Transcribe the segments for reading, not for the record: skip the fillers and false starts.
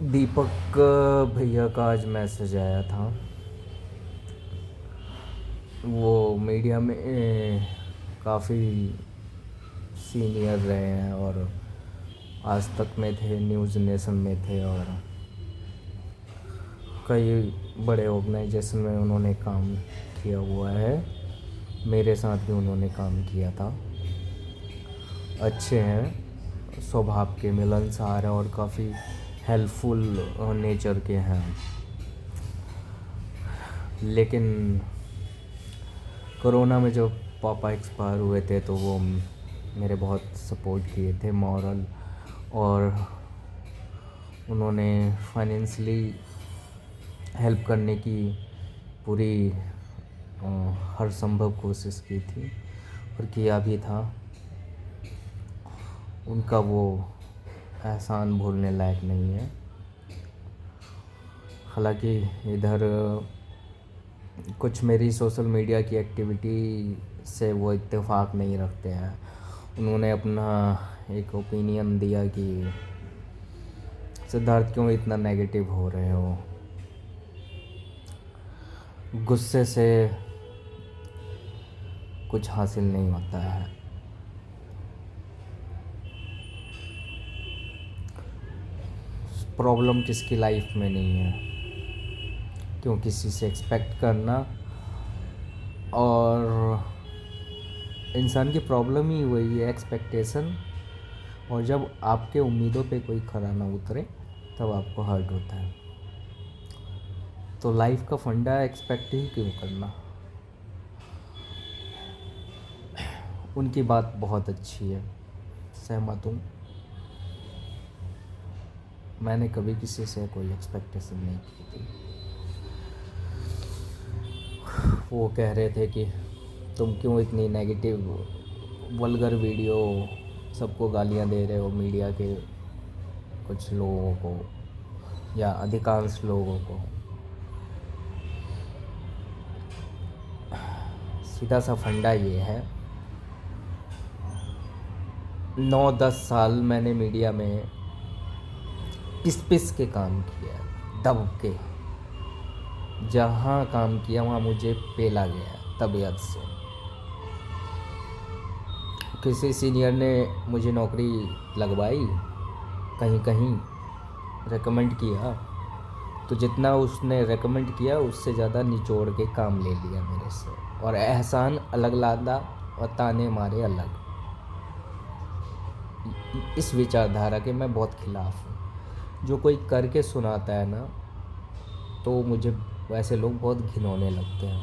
दीपक भैया का आज मैसेज आया था। वो मीडिया में काफ़ी सीनियर रहे हैं और आज तक में थे, न्यूज़ नेशन में थे और कई बड़े ऑर्गेनाइजेशन में उन्होंने काम किया हुआ है। मेरे साथ भी उन्होंने काम किया था। अच्छे हैं, स्वभाव के, मिलनसार हैं और काफ़ी हेल्पफुल नेचर के हैं। लेकिन कोरोना में जब पापा एक्सपायर हुए थे तो वो मेरे बहुत सपोर्ट किए थे, मॉरल, और उन्होंने फाइनेंशियली हेल्प करने की पूरी हर संभव कोशिश की थी और किया भी था। उनका वो एहसान भूलने लायक नहीं है। हालांकि इधर कुछ मेरी सोशल मीडिया की एक्टिविटी से वो इत्तेफाक नहीं रखते हैं। उन्होंने अपना एक ओपिनियन दिया कि सिद्धार्थ क्यों इतना नेगेटिव हो रहे हो, गुस्से से कुछ हासिल नहीं होता है। प्रॉब्लम किसकी लाइफ में नहीं है, क्यों किसी से एक्सपेक्ट करना। और इंसान की प्रॉब्लम ही वही है, एक्सपेक्टेशन। और जब आपके उम्मीदों पे कोई खरा ना उतरे तब आपको हर्ट होता है। तो लाइफ का फंडा एक्सपेक्ट ही क्यों करना। उनकी बात बहुत अच्छी है, सहमत हूँ। मैंने कभी किसी से कोई एक्सपेक्टेशन नहीं की थी। वो कह रहे थे कि तुम क्यों इतनी नेगेटिव वल्गर वीडियो, सबको गालियाँ दे रहे हो, मीडिया के कुछ लोगों को या अधिकांश लोगों को। सीधा सा फंडा ये है, 9-10 साल मैंने मीडिया में पिस पिस के काम किया, दब के। जहाँ काम किया वहाँ मुझे पेला गया तबीयत से। किसी सीनियर ने मुझे नौकरी लगवाई, कहीं कहीं रेकमेंड किया, तो जितना उसने रेकमेंड किया उससे ज़्यादा निचोड़ के काम ले लिया मेरे से, और एहसान अलग लादा और ताने मारे अलग। इस विचारधारा के मैं बहुत खिलाफ़ हूँ। जो कोई करके सुनाता है ना, तो मुझे वैसे लोग बहुत घिनौने लगते हैं।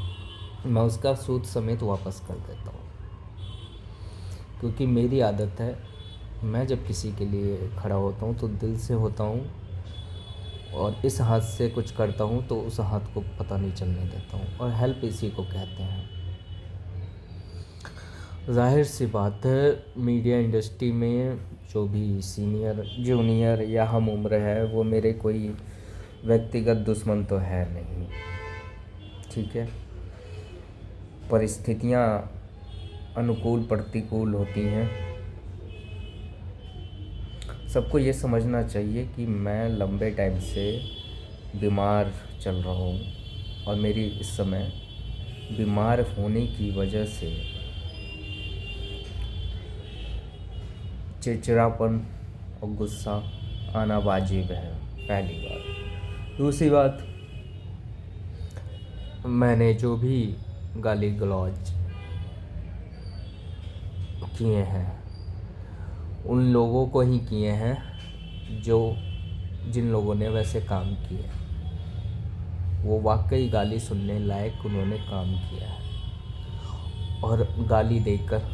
मैं उसका सूद समेत वापस कर देता हूँ, क्योंकि मेरी आदत है, मैं जब किसी के लिए खड़ा होता हूँ तो दिल से होता हूँ, और इस हाथ से कुछ करता हूँ तो उस हाथ को पता नहीं चलने देता हूँ। और हेल्प इसी को कहते हैं। ज़ाहिर सी बात है, मीडिया इंडस्ट्री में जो भी सीनियर, जूनियर या हम उम्र है, वो मेरे कोई व्यक्तिगत दुश्मन तो है नहीं, ठीक है। परिस्थितियाँ अनुकूल प्रतिकूल होती हैं। सबको ये समझना चाहिए कि मैं लंबे टाइम से बीमार चल रहा हूँ, और मेरी इस समय बीमार होने की वजह से चिड़चिड़ापन और गुस्सा आना वाजिब है, पहली बात। दूसरी बात, मैंने जो भी गाली गलौज किए हैं उन लोगों को ही किए हैं जो जिन लोगों ने वैसे काम किए। वो वाकई गाली सुनने लायक उन्होंने काम किया है। और गाली देकर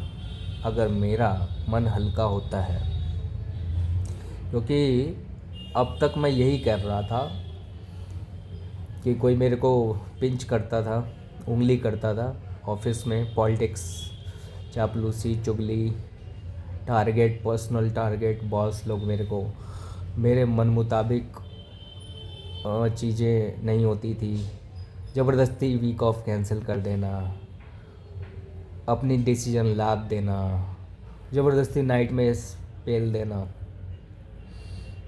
अगर मेरा मन हल्का होता है, क्योंकि अब तक मैं यही कर रहा था कि कोई मेरे को पिंच करता था, उंगली करता था ऑफिस में, पॉलिटिक्स, चापलूसी, चुगली, टारगेट, पर्सनल टारगेट, बॉस लोग मेरे को, मेरे मन मुताबिक चीज़ें नहीं होती थी, ज़बरदस्ती वीक ऑफ कैंसिल कर देना, अपनी डिसीजन लाद देना, ज़बरदस्ती नाइट में पेल देना।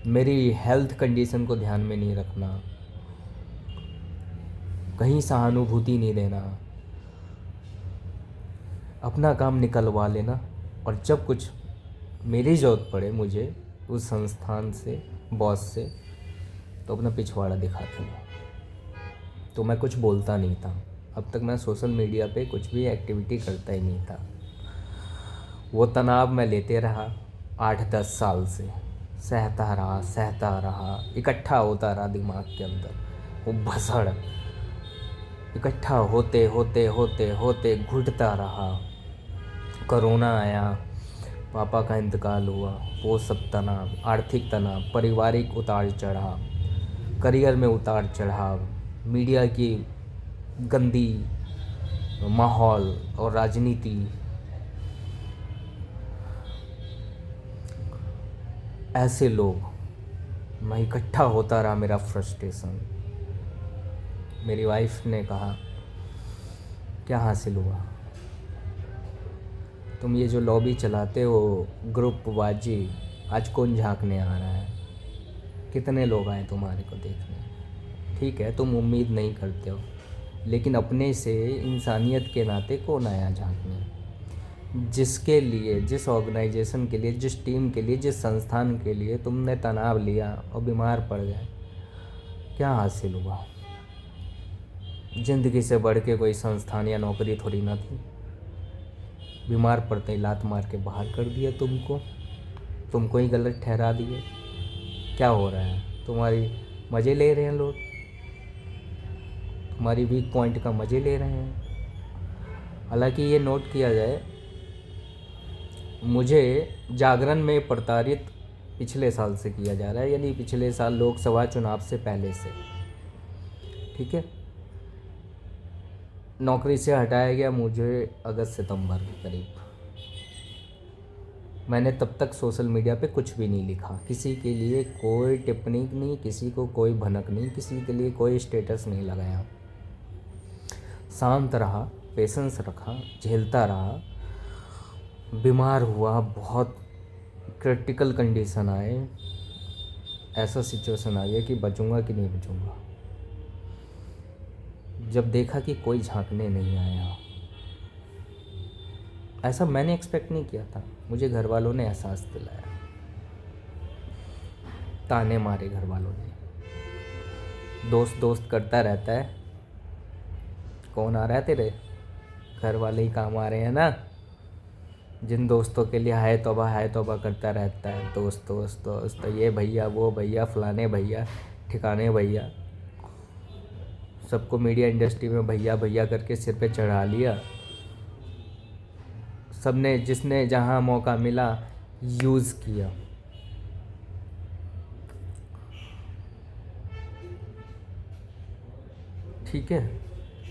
मेरी हेल्थ कंडीशन को ध्यान में नहीं रखना, कहीं सहानुभूति नहीं देना, अपना काम निकलवा लेना, और जब कुछ मेरी ज़रूरत पड़े मुझे उस संस्थान से, बॉस से, तो अपना पिछवाड़ा दिखा देना। तो मैं कुछ बोलता नहीं था। अब तक मैं सोशल मीडिया पे कुछ भी एक्टिविटी करता ही नहीं था। वो तनाव मैं लेते रहा 8-10 साल से, सहता रहा, इकट्ठा होता रहा दिमाग के अंदर। वो भसड़ इकट्ठा होते होते होते होते घुटता रहा। कोरोना आया, पापा का इंतकाल हुआ, वो सब तनाव, आर्थिक तनाव, पारिवारिक उतार चढ़ाव, करियर में उतार चढ़ाव, मीडिया की गंदी माहौल और राजनीति, ऐसे लोग, मैं इकट्ठा होता रहा मेरा फ्रस्ट्रेशन। मेरी वाइफ ने कहा, क्या हासिल हुआ? तुम ये जो लॉबी चलाते हो ग्रुपबाजी, आज कौन झांकने आ रहा है? कितने लोग आए तुम्हारे को देखने? ठीक है, तुम उम्मीद नहीं करते हो, लेकिन अपने से इंसानियत के नाते कौन आया झांकने? जिसके लिए, जिस ऑर्गेनाइजेशन के लिए, जिस टीम के लिए, जिस संस्थान के लिए तुमने तनाव लिया और बीमार पड़ गए, क्या हासिल हुआ? ज़िंदगी से बढ़ के कोई संस्थान या नौकरी थोड़ी ना थी। बीमार पड़ते ही लात मार के बाहर कर दिया तुमको ही गलत ठहरा दिए। क्या हो रहा है? तुम्हारी मज़े ले रहे हैं लोग, तुम्हारी वीक पॉइंट का मज़े ले रहे हैं। हालांकि ये नोट किया जाए, मुझे जागरण में प्रताड़ित पिछले साल से किया जा रहा है, यानी पिछले साल लोकसभा चुनाव से पहले से। ठीक है, नौकरी से हटाया गया मुझे अगस्त सितंबर के करीब। मैंने तब तक सोशल मीडिया पे कुछ भी नहीं लिखा, किसी के लिए कोई टिप्पणी नहीं, किसी को कोई भनक नहीं, किसी के लिए कोई स्टेटस नहीं लगाया। शांत रहा, पेशेंस रखा, झेलता रहा। बीमार हुआ, बहुत क्रिटिकल कंडीशन आए, ऐसा सिचुएशन आ गया कि बचूंगा कि नहीं बचूंगा। जब देखा कि कोई झांकने नहीं आया, ऐसा मैंने एक्सपेक्ट नहीं किया था, मुझे घर वालों ने एहसास दिलाया। ताने मारे घर वालों ने, दोस्त करता रहता है, कौन आ रहा है तेरे? घर वाले ही काम आ रहे हैं ना। जिन दोस्तों के लिए हाय तौबा करता रहता है, दोस्त, ये भैया, वो भैया, फलाने भैया, ठिकाने भैया, सबको मीडिया इंडस्ट्री में भैया भैया करके सिर पे चढ़ा लिया। सबने, जिसने जहाँ मौका मिला यूज़ किया। ठीक है,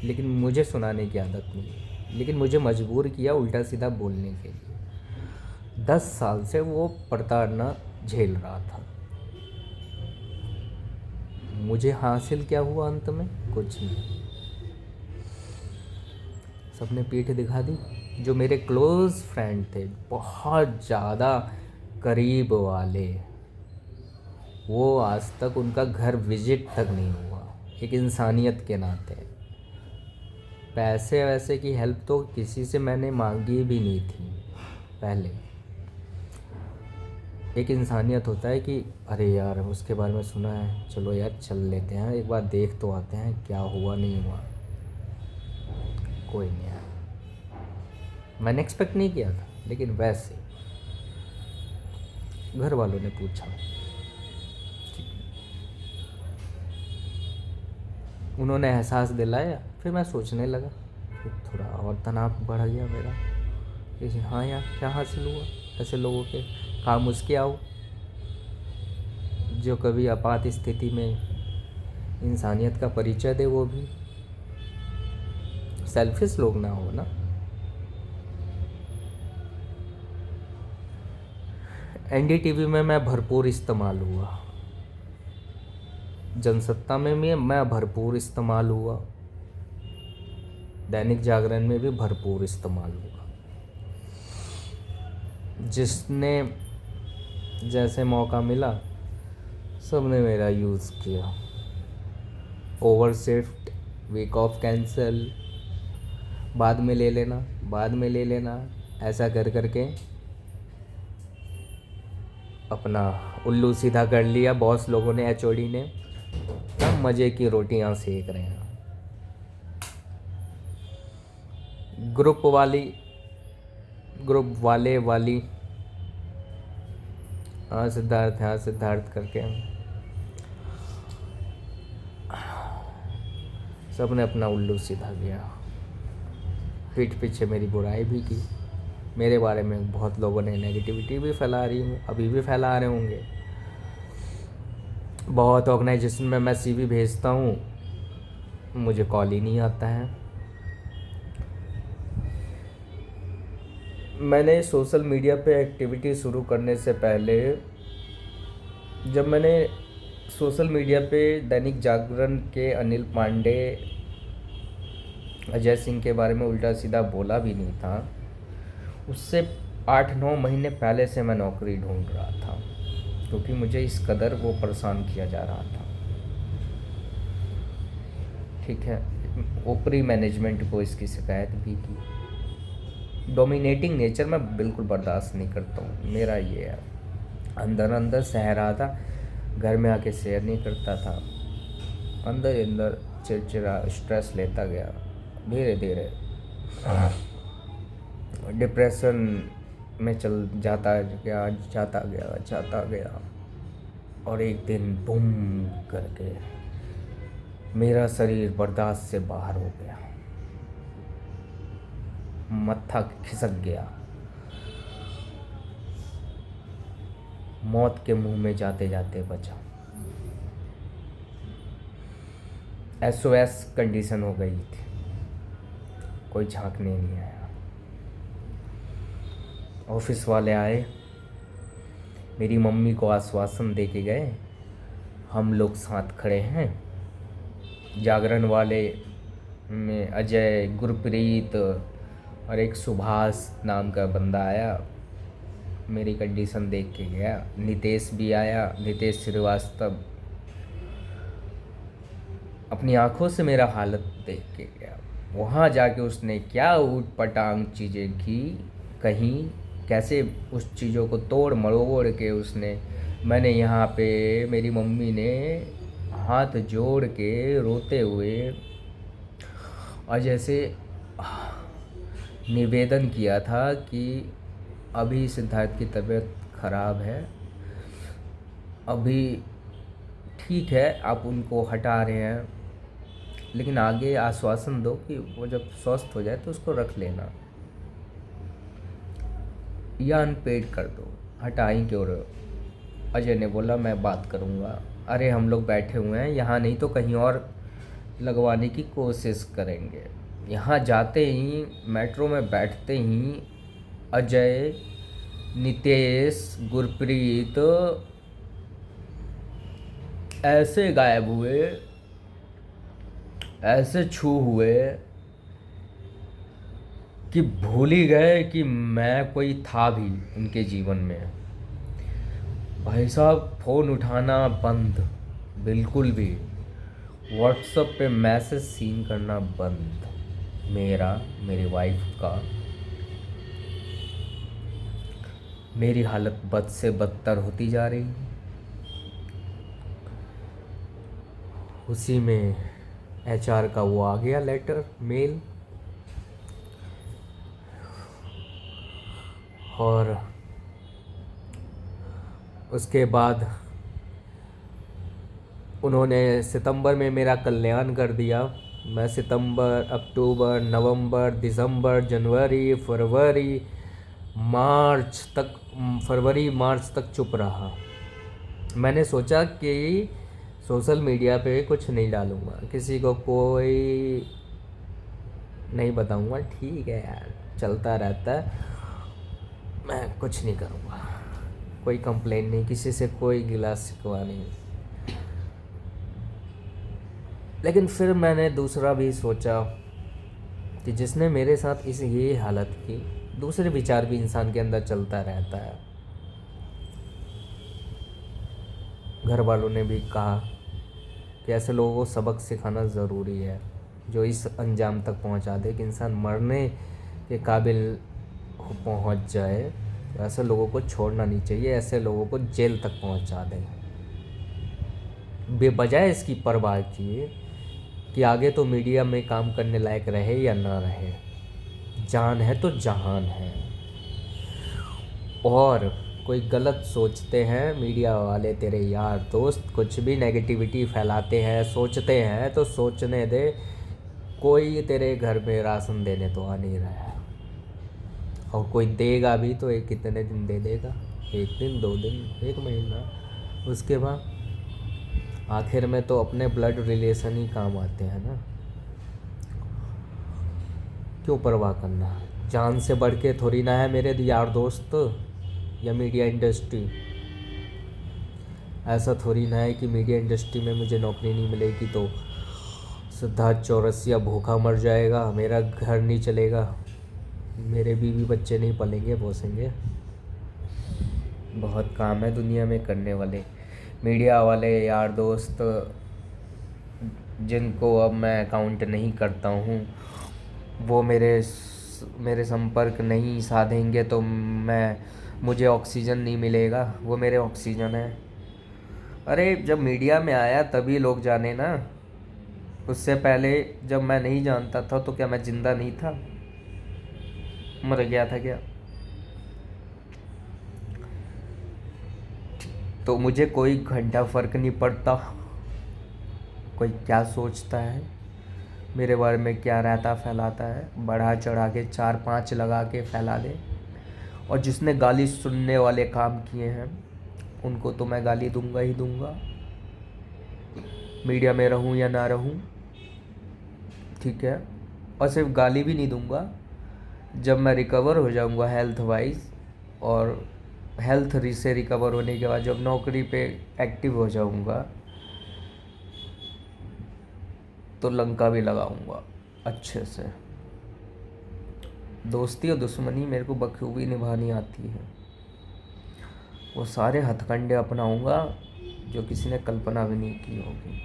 लेकिन मुझे सुनाने की आदत नहीं, लेकिन मुझे मजबूर किया उल्टा सीधा बोलने के लिए। 10 साल से वो प्रताड़ना झेल रहा था। मुझे हासिल क्या हुआ अंत में? कुछ नहीं। सबने पीठ दिखा दी। जो मेरे क्लोज़ फ्रेंड थे, बहुत ज़्यादा करीब वाले, वो आज तक उनका घर विजिट तक नहीं हुआ, एक इंसानियत के नाते। पैसे वैसे की हेल्प तो किसी से मैंने मांगी भी नहीं थी पहले। एक इंसानियत होता है कि अरे यार उसके बारे में सुना है, चलो यार चल लेते हैं, एक बार देख तो आते हैं क्या हुआ नहीं हुआ। कोई नहीं आया, मैंने एक्सपेक्ट नहीं किया था, लेकिन वैसे घर वालों ने पूछा, उन्होंने एहसास दिलाया, फिर मैं सोचने लगा, फिर थोड़ा और तनाव बढ़ गया मेरा कि हाँ यार क्या हासिल हुआ? ऐसे लोगों के काम उसके आओ जो कभी आपात स्थिति में इंसानियत का परिचय दे, वो भी सेल्फिश लोग ना हो ना। एनडीटीवी में मैं भरपूर इस्तेमाल हुआ, जनसत्ता में भी मैं भरपूर इस्तेमाल हुआ, दैनिक जागरण में भी भरपूर इस्तेमाल हुआ। जिसने जैसे मौका मिला सब ने मेरा यूज़ किया। Over shift, week off cancel, बाद में ले लेना, बाद में ले लेना, ऐसा कर करके अपना उल्लू सीधा कर लिया बॉस लोगों ने, एचओडी ने। अब मज़े की रोटियां सेक रहे हैं। ग्रुप वाले वाली, हाँ सिद्धार्थ, हाँ सिद्धार्थ करके सब ने अपना उल्लू सीधा किया। पीठ पीछे मेरी बुराई भी की। मेरे बारे में बहुत लोगों ने नेगेटिविटी भी फैला रही हूँ, अभी भी फैला रहे होंगे। बहुत ऑर्गेनाइजेशन में मैं सीवी भेजता हूँ, मुझे कॉल ही नहीं आता है। मैंने सोशल मीडिया पे एक्टिविटी शुरू करने से पहले, जब मैंने सोशल मीडिया पे दैनिक जागरण के अनिल पांडे, अजय सिंह के बारे में उल्टा सीधा बोला भी नहीं था, उससे 8-9 महीने पहले से मैं नौकरी ढूंढ रहा था, क्योंकि मुझे इस कदर वो परेशान किया जा रहा था। ठीक है, ऊपरी मैनेजमेंट को इसकी शिकायत भी की। डोमिनेटिंग नेचर मैं बिल्कुल बर्दाश्त नहीं करता हूँ, मेरा ये है। अंदर अंदर सह रहा था, घर में आके शेयर नहीं करता था, अंदर अंदर चिड़चिड़ा स्ट्रेस लेता गया। धीरे धीरे डिप्रेशन में चल जाता गया और एक दिन बूम करके मेरा शरीर बर्दाश्त से बाहर हो गया, मत्था खिसक गया, मौत के मुंह में जाते जाते बचा। SOS कंडीशन हो गई थी, कोई झांकने नहीं आया। ऑफिस वाले आए, मेरी मम्मी को आश्वासन दे के गए, हम लोग साथ खड़े हैं। जागरण वाले में अजय, गुरप्रीत और एक सुभाष नाम का बंदा आया, मेरी कंडीशन देख के गया। नितेश भी आया, नितेश श्रीवास्तव, अपनी आंखों से मेरा हालत देख के गया। वहाँ जाके उसने क्या ऊट पटांग चीज़ें की, कहीं कैसे उस चीज़ों को तोड़ मरोड़ के उसने, मैंने यहाँ पे मेरी मम्मी ने हाथ जोड़ के रोते हुए अजय से निवेदन किया था कि अभी सिद्धार्थ की तबीयत ख़राब है, अभी ठीक है, आप उनको हटा रहे हैं, लेकिन आगे आश्वासन दो कि वो जब स्वस्थ हो जाए तो उसको रख लेना या अनपेड कर दो, हटा ही क्यों रहे हो। अजय ने बोला मैं बात करूँगा। अरे हम लोग बैठे हुए हैं यहाँ, नहीं तो कहीं और लगवाने की कोशिश करेंगे। यहाँ जाते ही, मेट्रो में बैठते ही अजय, नितेश, गुरप्रीत ऐसे गायब हुए, ऐसे छू हुए कि भूल ही गए कि मैं कोई था भी उनके जीवन में। भाई साहब, फ़ोन उठाना बंद, बिल्कुल भी। व्हाट्सएप पे मैसेज सीन करना बंद, मेरा, मेरी वाइफ का। मेरी हालत बद से बदतर होती जा रही। उसी में HR का वो आ गया लेटर, मेल, और उसके बाद उन्होंने सितंबर में मेरा कल्याण कर दिया। मैं सितंबर, अक्टूबर, नवंबर, दिसंबर, जनवरी, फरवरी मार्च तक चुप रहा। मैंने सोचा कि सोशल मीडिया पे कुछ नहीं डालूँगा, किसी को कोई नहीं बताऊँगा, ठीक है यार, चलता रहता है, मैं कुछ नहीं करूँगा, कोई कंप्लेन नहीं, किसी से कोई गिला शिकवा नहीं। लेकिन फिर मैंने दूसरा भी सोचा कि जिसने मेरे साथ ये हालत की, दूसरे विचार भी इंसान के अंदर चलता रहता है। घर वालों ने भी कहा कि ऐसे लोगों को सबक सिखाना ज़रूरी है, जो इस अंजाम तक पहुंचा दे कि इंसान मरने के काबिल पहुंच जाए। तो ऐसे लोगों को छोड़ना नहीं चाहिए, ऐसे लोगों को जेल तक पहुंचा दें, बेबजाय इसकी परवाह किए कि आगे तो मीडिया में काम करने लायक रहे या ना रहे। जान है तो जहान है। और कोई गलत सोचते हैं मीडिया वाले, तेरे यार दोस्त कुछ भी नेगेटिविटी फैलाते हैं, सोचते हैं तो सोचने दे। कोई तेरे घर में राशन देने तो आ नहीं रहा है, और कोई देगा भी तो एक कितने दिन दे देगा, 1 दिन 2 दिन 1 महीना, उसके बाद आखिर में तो अपने ब्लड रिलेशन ही काम आते हैं ना। क्यों परवाह करना, जान से बढ़ के थोड़ी ना है मेरे यार दोस्त या मीडिया इंडस्ट्री। ऐसा थोड़ी ना है कि मीडिया इंडस्ट्री में मुझे नौकरी नहीं मिलेगी तो सिद्धार्थ चौरसिया भूखा मर जाएगा, मेरा घर नहीं चलेगा, मेरे बीवी बच्चे नहीं पलेंगे पोसेंगे। बहुत काम है दुनिया में करने वाले। मीडिया वाले यार दोस्त जिनको अब मैं काउंट नहीं करता हूँ, वो मेरे संपर्क नहीं साधेंगे तो मुझे ऑक्सीजन नहीं मिलेगा, वो मेरे ऑक्सीजन है। अरे जब मीडिया में आया तभी लोग जाने ना, उससे पहले जब मैं नहीं जानता था तो क्या मैं जिंदा नहीं था, मर गया था क्या? तो मुझे कोई घंटा फ़र्क नहीं पड़ता कोई क्या सोचता है मेरे बारे में, क्या रहता फैलाता है, बढ़ा चढ़ा के 4-5 लगा के फैला दे। और जिसने गाली सुनने वाले काम किए हैं उनको तो मैं गाली दूंगा ही दूंगा, मीडिया में रहूं या ना रहूं, ठीक है। और सिर्फ गाली भी नहीं दूंगा, जब मैं रिकवर हो जाऊंगा हेल्थ वाइज, और हेल्थ से रिकवर होने के बाद जब नौकरी पे एक्टिव हो जाऊंगा तो लंका भी लगाऊंगा अच्छे से। दोस्ती और दुश्मनी मेरे को बखूबी निभानी आती है, वो सारे हथकंडे अपनाऊंगा जो किसी ने कल्पना भी नहीं की होगी।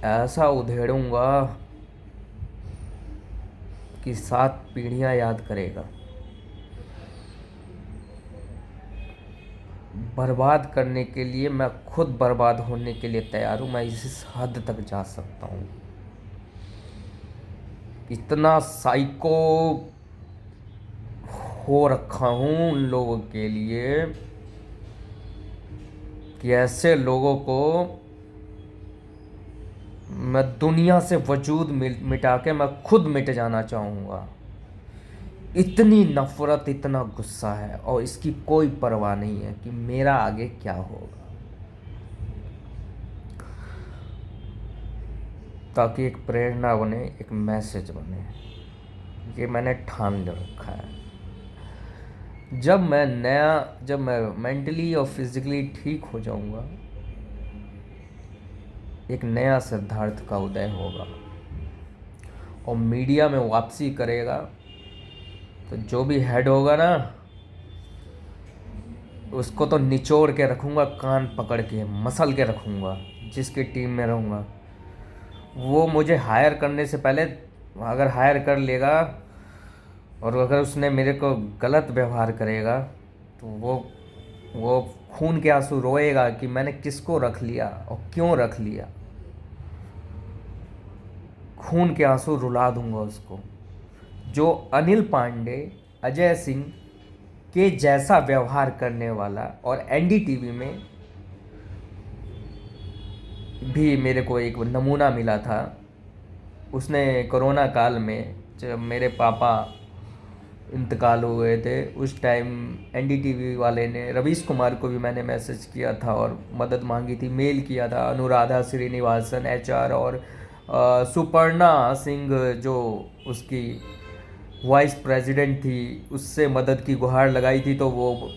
ऐसा उधेड़ूंगा कि 7 पीढ़ियां याद करेगा। बर्बाद करने के लिए मैं खुद बर्बाद होने के लिए तैयार हूँ, मैं इस हद तक जा सकता हूँ। इतना साइको हो रखा हूँ उन लोगों के लिए कि ऐसे लोगों को मैं दुनिया से वजूद मिटा के मैं खुद मिट जाना चाहूँगा। इतनी नफरत, इतना गुस्सा है, और इसकी कोई परवाह नहीं है कि मेरा आगे क्या होगा, ताकि एक प्रेरणा बने, एक मैसेज बने। ये मैंने ठान ले रखा है। जब मैं मेंटली और फिजिकली ठीक हो जाऊंगा, एक नया सिद्धार्थ का उदय होगा और मीडिया में वापसी करेगा। तो जो भी हेड होगा ना, उसको तो निचोड़ के रखूँगा, कान पकड़ के मसल के रखूँगा। जिसकी टीम में रहूँगा वो मुझे हायर करने से पहले, अगर हायर कर लेगा और अगर उसने मेरे को गलत व्यवहार करेगा तो वो खून के आंसू रोएगा कि मैंने किसको रख लिया और क्यों रख लिया। खून के आंसू रुला दूंगा उसको। जो अनिल पांडे, अजय सिंह के जैसा व्यवहार करने वाला, और एनडीटीवी में भी मेरे को एक नमूना मिला था। उसने कोरोना काल में, जब मेरे पापा इंतकाल हुए थे, उस टाइम एनडीटीवी वाले ने, रवीश कुमार को भी मैंने मैसेज किया था और मदद मांगी थी, मेल किया था। अनुराधा श्रीनिवासन एचआर और सुपर्णा सिंह जो उसकी वाइस प्रेसिडेंट थी, उससे मदद की गुहार लगाई थी। तो वो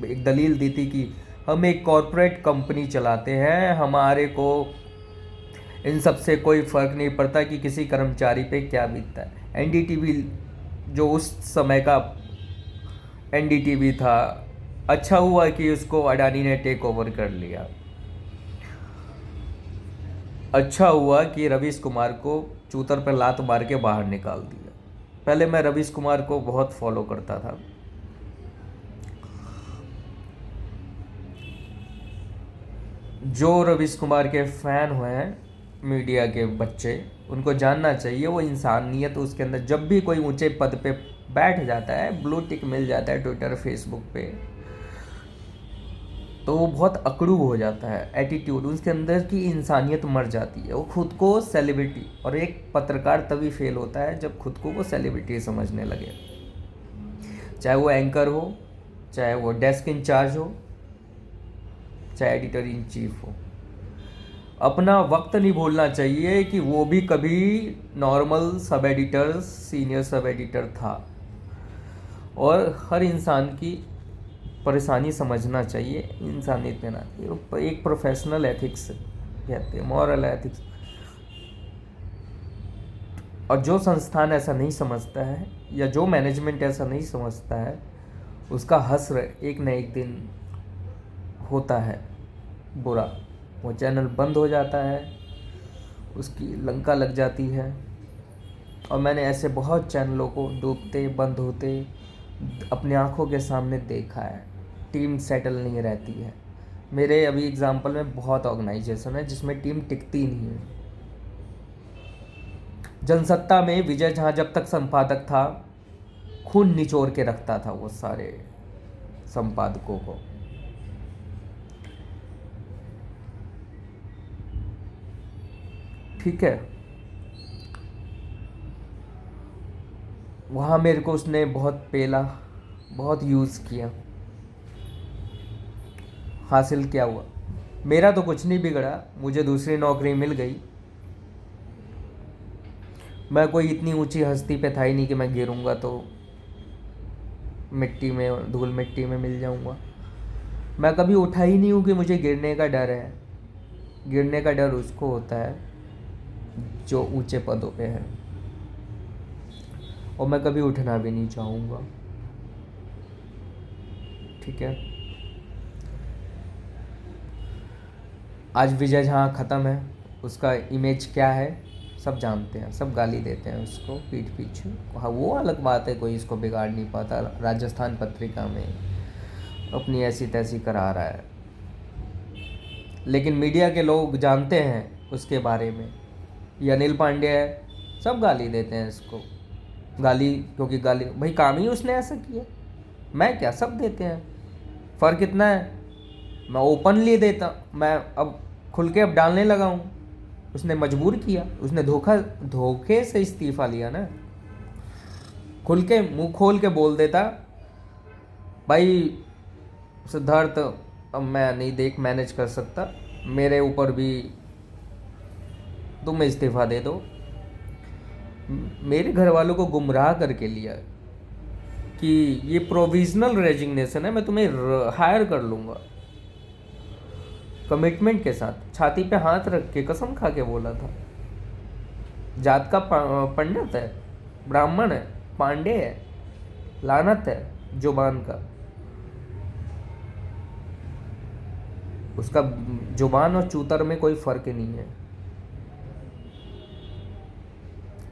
एक दलील दी थी कि हम एक कॉरपोरेट कंपनी चलाते हैं, हमारे को इन सब से कोई फ़र्क नहीं पड़ता कि किसी कर्मचारी पे क्या बीतता है। एनडीटीवी जो उस समय का एनडीटीवी था, अच्छा हुआ कि उसको अडानी ने टेक ओवर कर लिया। अच्छा हुआ कि रवीश कुमार को चूतर पर लात मार के बाहर निकाल दिया। पहले मैं रवीश कुमार को बहुत फॉलो करता था। जो रवीश कुमार के फैन हुए हैं मीडिया के बच्चे, उनको जानना चाहिए वो इंसानियत उसके अंदर। जब भी कोई ऊंचे पद पे बैठ जाता है, ब्लू टिक मिल जाता है ट्विटर फेसबुक पे, तो वो बहुत अकड़ू हो जाता है। एटीट्यूड, उसके अंदर की इंसानियत मर जाती है। वो खुद को सेलिब्रिटी, और एक पत्रकार तभी फेल होता है जब खुद को वो सेलिब्रिटी समझने लगे। चाहे वो एंकर हो, चाहे वो डेस्क इंचार्ज हो, चाहे एडिटर इन चीफ हो, अपना वक्त नहीं भूलना चाहिए कि वो भी कभी normal sub editor, senior sub editor था। और हर इंसान की परेशानी समझना चाहिए, इंसानियत में ना। एक प्रोफेशनल एथिक्स कहते हैं, मॉरल एथिक्स। और जो संस्थान ऐसा नहीं समझता है, या जो मैनेजमेंट ऐसा नहीं समझता है, उसका हश्र एक न एक दिन होता है बुरा। वो चैनल बंद हो जाता है, उसकी लंका लग जाती है। और मैंने ऐसे बहुत चैनलों को डूबते, बंद होते अपनी आंखों के सामने देखा है। टीम सेटल नहीं रहती है। मेरे अभी एग्जांपल में बहुत ऑर्गेनाइजेशन है जिसमें टीम टिकती नहीं है। जनसत्ता में विजय झा जब तक संपादक था, खून निचोड़ के रखता था वो सारे संपादकों को। ठीक है, वहाँ मेरे को उसने बहुत पेला, बहुत यूज़ किया। हासिल क्या हुआ? मेरा तो कुछ नहीं बिगड़ा, मुझे दूसरी नौकरी मिल गई। मैं कोई इतनी ऊंची हस्ती पे था ही नहीं कि मैं गिरूंगा तो मिट्टी में, धूल मिट्टी में मिल जाऊंगा। मैं कभी उठा ही नहीं हूँ कि मुझे गिरने का डर है। गिरने का डर उसको होता है जो ऊंचे पदों पे है, और मैं कभी उठना भी नहीं चाहूँगा। ठीक है, आज विजय जहाँ ख़त्म है, उसका इमेज क्या है सब जानते हैं, सब गाली देते हैं उसको पीठ पीछे। हाँ, वो अलग बात है, कोई इसको बिगाड़ नहीं पाता। राजस्थान पत्रिका में अपनी ऐसी तैसी करा रहा है, लेकिन मीडिया के लोग जानते हैं उसके बारे में। ये अनिल पांडे है, सब गाली देते हैं इसको। गाली, क्योंकि गाली भाई काम ही उसने ऐसा किया। मैं क्या, सब देते हैं। फ़र्क इतना है, मैं ओपनली देता, मैं अब खुल के अब डालने लगा हूँ। उसने मजबूर किया, उसने धोखे से इस्तीफा लिया ना। खुल के मुंह खोल के बोल देता, भाई सिद्धार्थ अब मैं नहीं देख मैनेज कर सकता, मेरे ऊपर भी तुम इस्तीफा दे दो। मेरे घर वालों को गुमराह करके लिया कि ये प्रोविजनल रेजिग्नेशन है, मैं तुम्हें हायर कर लूँगा। कमिटमेंट के साथ छाती पे हाथ रख के कसम खा के बोला था। जात का पंडित है, ब्राह्मण है, पांडे है, लानत है जुबान का। उसका जुबान और चूतर में कोई फर्क नहीं है।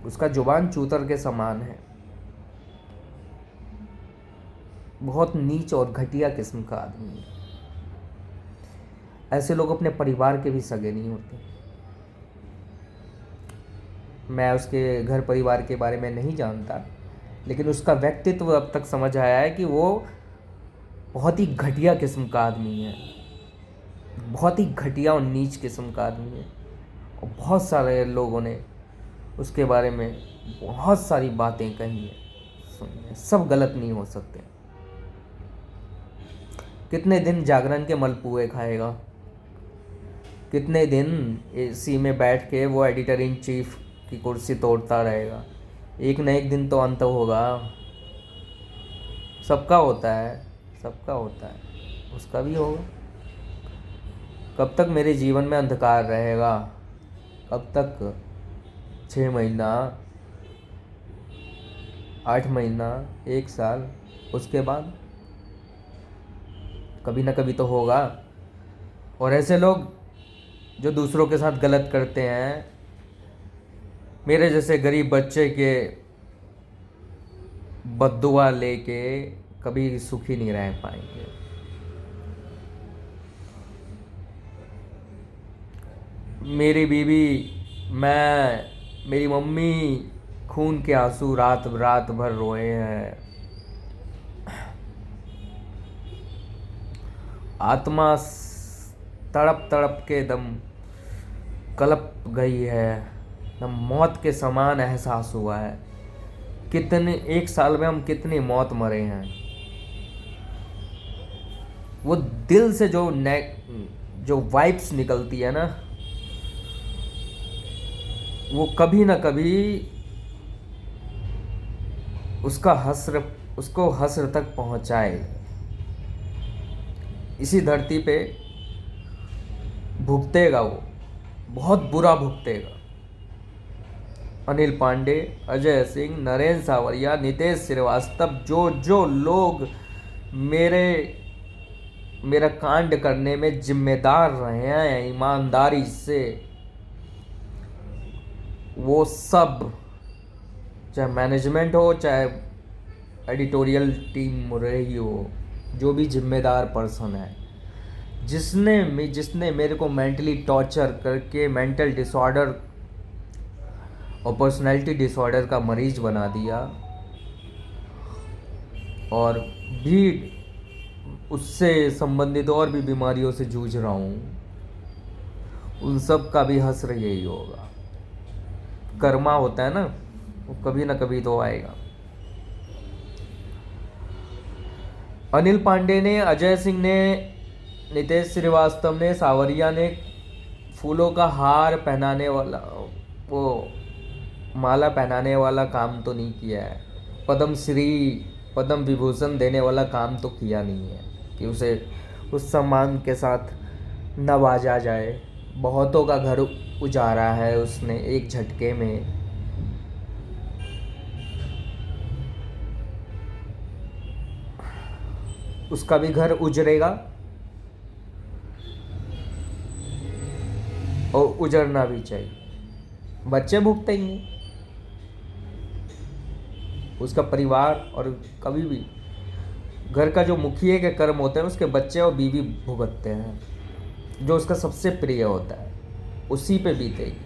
उसका जुबान चूतर के समान है। बहुत नीच और घटिया किस्म का आदमी है। ऐसे लोग अपने परिवार के भी सगे नहीं होते। मैं उसके घर परिवार के बारे में नहीं जानता, लेकिन उसका व्यक्तित्व अब तक समझ आया है कि वो बहुत ही घटिया किस्म का आदमी है। बहुत ही घटिया और नीच किस्म का आदमी है। और बहुत सारे लोगों ने उसके बारे में बहुत सारी बातें कही है, सुनी है। सब गलत नहीं हो सकते। कितने दिन जागरण के मलपुए खाएगा? कितने दिन एसी में बैठ के वो एडिटर इन चीफ की कुर्सी तोड़ता रहेगा? एक न एक दिन तो अंत होगा। सबका होता है, सबका होता है, उसका भी होगा। कब तक मेरे जीवन में अंधकार रहेगा? कब तक? 6 महीना, 8 महीना, 1 साल, उसके बाद कभी ना कभी तो होगा। और ऐसे लोग जो दूसरों के साथ गलत करते हैं, मेरे जैसे गरीब बच्चे के बद्दुआ लेके कभी सुखी नहीं रह पाएंगे। मेरी बीवी, मैं, मेरी मम्मी खून के आंसू रात रात भर रोए हैं। आत्मा तड़प तड़प के दम कलप गई है। दम मौत के समान एहसास हुआ है। कितने 1 साल में हम कितनी मौत मरे हैं। वो दिल से जो वाइब्स निकलती है ना, वो कभी ना कभी उसको हस्र तक पहुंचाए। इसी धरती पे भुगतेगा वो, बहुत बुरा भुगतेगा। अनिल पांडे, अजय सिंह, नरेंद्र सावरिया, नितेश श्रीवास्तव, जो लोग मेरा कांड करने में जिम्मेदार रहे हैं ईमानदारी से, वो सब, चाहे मैनेजमेंट हो चाहे एडिटोरियल टीम रही हो, जो भी जिम्मेदार पर्सन है, जिसने मेरे को मेंटली टॉर्चर करके मेंटल डिसऑर्डर और पर्सनैलिटी डिसऑर्डर का मरीज बना दिया, और भी उससे संबंधित और भी बीमारियों से जूझ रहा हूँ, उन सब का भी हश्र यही होगा। कर्मा होता है ना, वो कभी ना कभी तो आएगा। अनिल पांडे ने, अजय सिंह ने, नितेश श्रीवास्तव ने, सावरिया ने फूलों का हार पहनाने वाला, वो माला पहनाने वाला काम तो नहीं किया है। पद्म विभूषण देने वाला काम तो किया नहीं है कि उसे उस सम्मान के साथ नवाजा जाए। बहुतों का घर उजाड़ा है उसने एक झटके में। उसका भी घर उजड़ेगा और उजड़ना भी चाहिए। बच्चे भुगतेंगे, उसका परिवार, और कभी भी घर का जो मुखिया के कर्म होते हैं उसके बच्चे और बीवी भुगतते हैं। जो उसका सबसे प्रिय होता है उसी पे बीतेगी।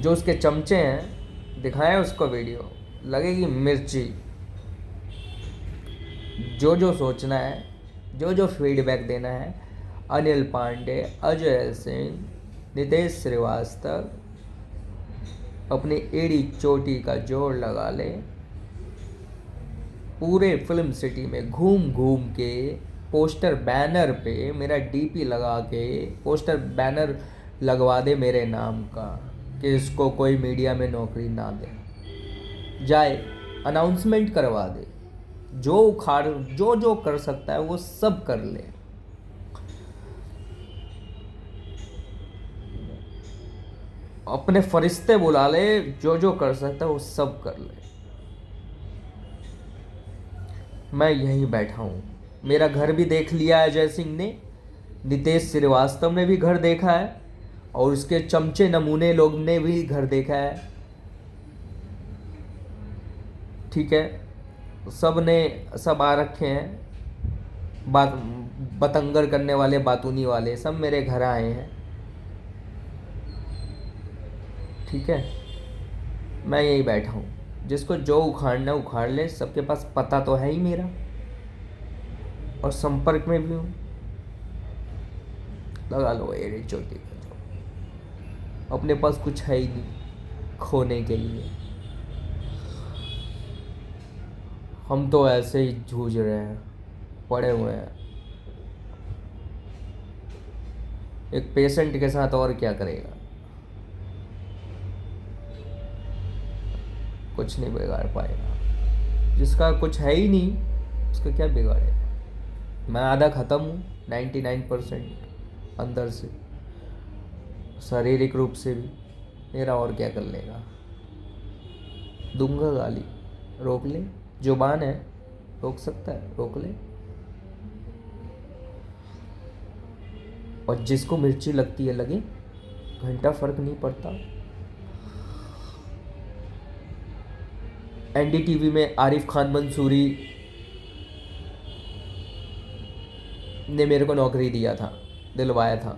जो उसके चमचे हैं, दिखाएं उसको वीडियो, लगेगी मिर्ची। जो सोचना है, जो फीडबैक देना है, अनिल पांडे, अजय सिंह, नितेश श्रीवास्तव अपनी एड़ी चोटी का जोड़ लगा ले। पूरे फिल्म सिटी में घूम घूम के पोस्टर बैनर पे मेरा डीपी लगा के पोस्टर बैनर लगवा दे मेरे नाम का, कि इसको कोई मीडिया में नौकरी ना दे। जाए अनाउंसमेंट करवा दे। जो कर सकता है वो सब कर ले। अपने फरिश्ते बुला ले, जो कर सकता है वो सब कर ले। मैं यहीं बैठा हूँ। मेरा घर भी देख लिया है अजय सिंह ने, नितेश श्रीवास्तव ने भी घर देखा है, और उसके चमचे नमूने लोग ने भी घर देखा है। ठीक है, सब आ रखे हैं। बतंगर करने वाले, बातूनी वाले सब मेरे घर आए हैं। ठीक है, मैं यही बैठा हूँ। जिसको जो उखाड़ना उखाड़ ले। सबके पास पता तो है ही मेरा, और संपर्क में भी हूँ। लगा लो एड़ी चोटी का जो। अपने पास कुछ है ही नहीं खोने के लिए। हम तो ऐसे ही जूझ रहे हैं, पड़े हुए हैं। एक पेशेंट के साथ और क्या करेगा, कुछ नहीं बिगाड़ पाएगा। जिसका कुछ है ही नहीं उसका क्या बिगाड़ेगा। मैं आधा ख़त्म हूँ, 99% अंदर से, शारीरिक रूप से भी। मेरा और क्या कर लेगा। दूंगा गाली, रोक ले। जुबान है, रोक सकता है, रोक ले। और जिसको मिर्ची लगती है लगे, घंटा फर्क नहीं पड़ता। एनडीटीवी में आरिफ खान मंसूरी ने मेरे को नौकरी दिलवाया था।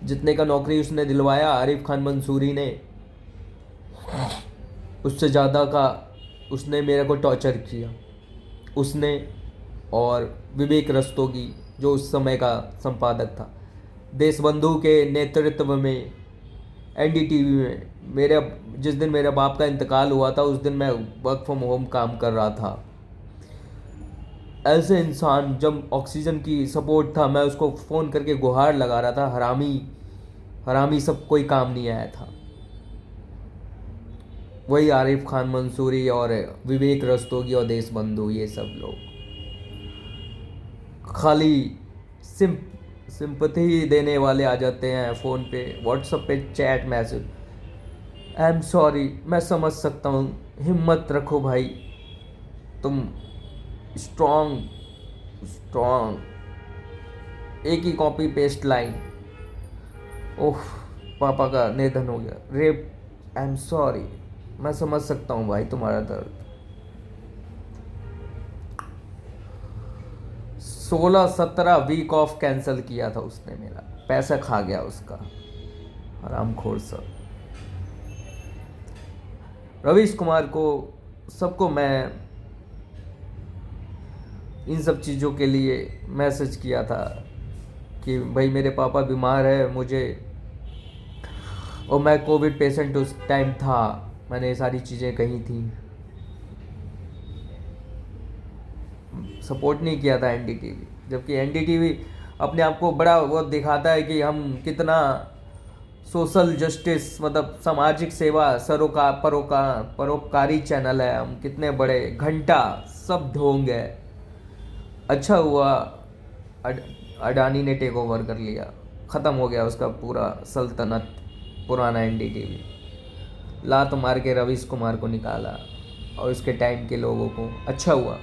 जितने का नौकरी उसने दिलवाया आरिफ खान मंसूरी ने, उससे ज़्यादा का उसने मेरे को टॉर्चर किया। उसने और विवेक रस्तोगी जो उस समय का संपादक था, देशबंधु के नेतृत्व में एनडीटीवी में जिस दिन मेरे बाप का इंतकाल हुआ था उस दिन मैं वर्क फ्रॉम होम काम कर रहा था। ऐसे इंसान, जब ऑक्सीजन की सपोर्ट था मैं उसको फ़ोन करके गुहार लगा रहा था, हरामी सब कोई काम नहीं आया था। वही आरिफ खान मंसूरी और विवेक रस्तोगी और देशबंधु, ये सब लोग खाली सिंपैथी देने वाले आ जाते हैं फ़ोन पे, व्हाट्सएप पे chat message, I am sorry, मैं समझ सकता हूँ, हिम्मत रखो भाई, तुम स्ट्रॉन्ग, एक ही कॉपी पेस्ट लाइन, ओह पापा का निधन हो गया, रेप, आई एम सॉरी, मैं समझ सकता हूँ भाई तुम्हारा दर्द। 16-17 वीक ऑफ कैंसिल किया था उसने, मेरा पैसा खा गया उसका, हरामखोर सब। रवीश कुमार को, सबको मैं इन सब चीज़ों के लिए मैसेज किया था कि भाई मेरे पापा बीमार है, मुझे, और मैं कोविड पेशेंट उस टाइम था, मैंने ये सारी चीज़ें कही थी। सपोर्ट नहीं किया था एनडीटीवी, जबकि एनडीटीवी अपने आप को बड़ा वो दिखाता है कि हम कितना सोशल जस्टिस, मतलब सामाजिक सेवा, परोपकारी चैनल है, हम कितने बड़े, घंटा सब ढोंग है। अच्छा हुआ अडानी ने टेक ओवर कर लिया, ख़त्म हो गया उसका पूरा सल्तनत, पुराना एनडीटीवी। लात मार के रवीश कुमार को निकाला और उसके टाइम के लोगों को। अच्छा हुआ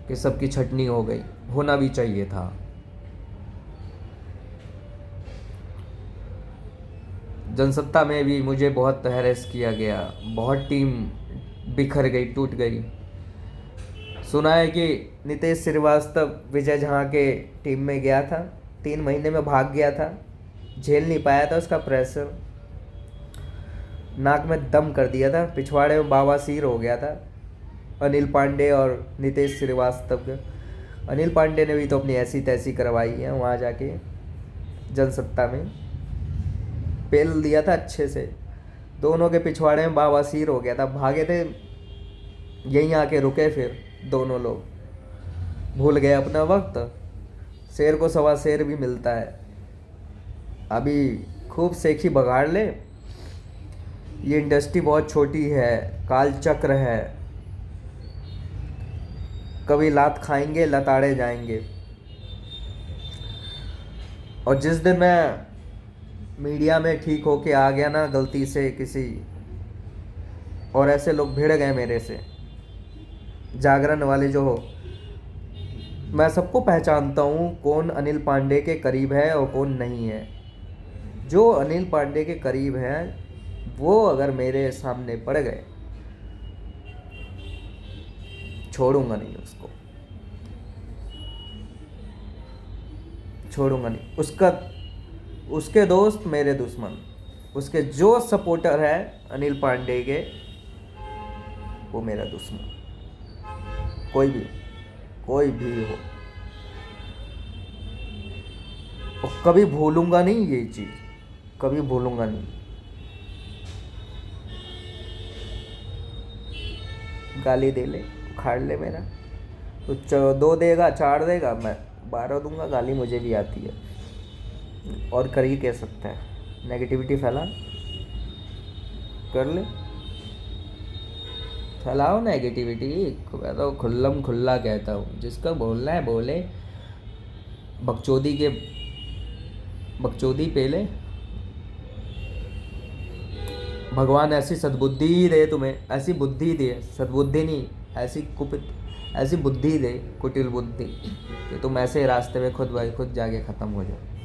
कि सबकी छटनी हो गई, होना भी चाहिए था। जनसत्ता में भी मुझे बहुत हैरेस किया गया, बहुत टीम बिखर गई, टूट गई। सुना है कि नितेश श्रीवास्तव विजय झा के टीम में गया था, 3 महीने में भाग गया था, झेल नहीं पाया था उसका प्रेशर, नाक में दम कर दिया था, पिछवाड़े में बवासीर हो गया था अनिल पांडे और नितेश श्रीवास्तव के। अनिल पांडे ने भी तो अपनी ऐसी तैसी करवाई है वहाँ जाके, जनसत्ता में पेल दिया था अच्छे से, दोनों के पिछवाड़े में बवासीर हो गया था, भागे थे, यहीं आके रुके, फिर दोनों लोग भूल गए अपना वक्त। शेर को सवा शेर भी मिलता है, अभी खूब सेखी बगाड़ ले। ये इंडस्ट्री बहुत छोटी है, काल चक्र है, कभी लात खाएंगे, लताड़े जाएंगे। और जिस दिन मैं मीडिया में ठीक होके आ गया ना गलती से किसी, और ऐसे लोग भिड़ गए मेरे से, जागरण वाले जो हो, मैं सबको पहचानता हूँ कौन अनिल पांडे के करीब है और कौन नहीं है। जो अनिल पांडे के करीब है वो अगर मेरे सामने पड़ गए, छोड़ूंगा नहीं उसको, छोड़ूंगा नहीं। उसके दोस्त मेरे दुश्मन, उसके जो सपोर्टर है अनिल पांडे के, वो मेरा दुश्मन, कोई भी हो। और कभी भूलूंगा नहीं ये चीज़, कभी भूलूंगा नहीं। गाली दे ले, उखाड़ ले मेरा, तो 2 देगा, 4 देगा, मैं 12 दूंगा। गाली मुझे भी आती है, और कर ही कह सकता है, नेगेटिविटी फैला, कर ले, फैलाओ नेगेटिविटी। मैं तो खुल्लम खुल्ला कहता हूँ, जिसका बोलना है बोले, बकचोदी पेले। भगवान ऐसी सद्बुद्धि ही दे तुम्हें, ऐसी बुद्धि दे, सद्बुद्धि नहीं, ऐसी बुद्धि दे, कुटिल बुद्धि। कि तुम ऐसे ही रास्ते में खुद ब खुद जाके ख़त्म हो जाओ।